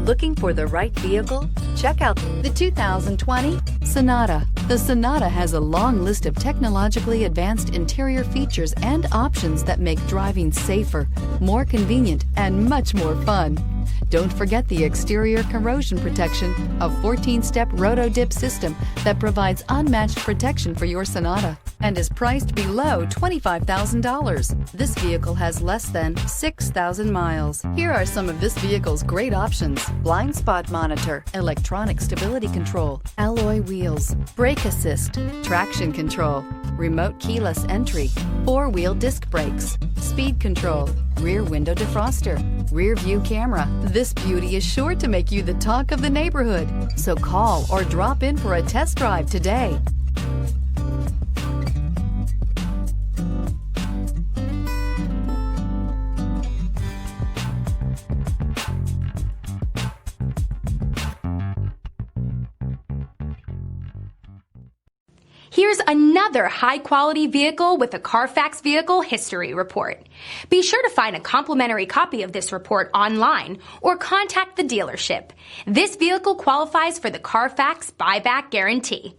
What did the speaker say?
Looking for the right vehicle? Check out the 2020 Sonata. The Sonata has a long list of technologically advanced interior features and options that make driving safer, more convenient, and much more fun. Don't forget the exterior corrosion protection, a 14-step roto-dip system that provides unmatched protection for your Sonata and is priced below $25,000. This vehicle has less than 6,000 miles. Here are some of this vehicle's great options: blind spot monitor, electronic stability control, alloy wheels, brake assist, traction control, remote keyless entry, four-wheel disc brakes, speed control, rear window defroster, rear view camera. This beauty is sure to make you the talk of the neighborhood. So call or drop in for a test drive today. Here's another high-quality vehicle with a CARFAX Vehicle History Report. Be sure to find a complimentary copy of this report online or contact the dealership. This vehicle qualifies for the CARFAX Buyback Guarantee.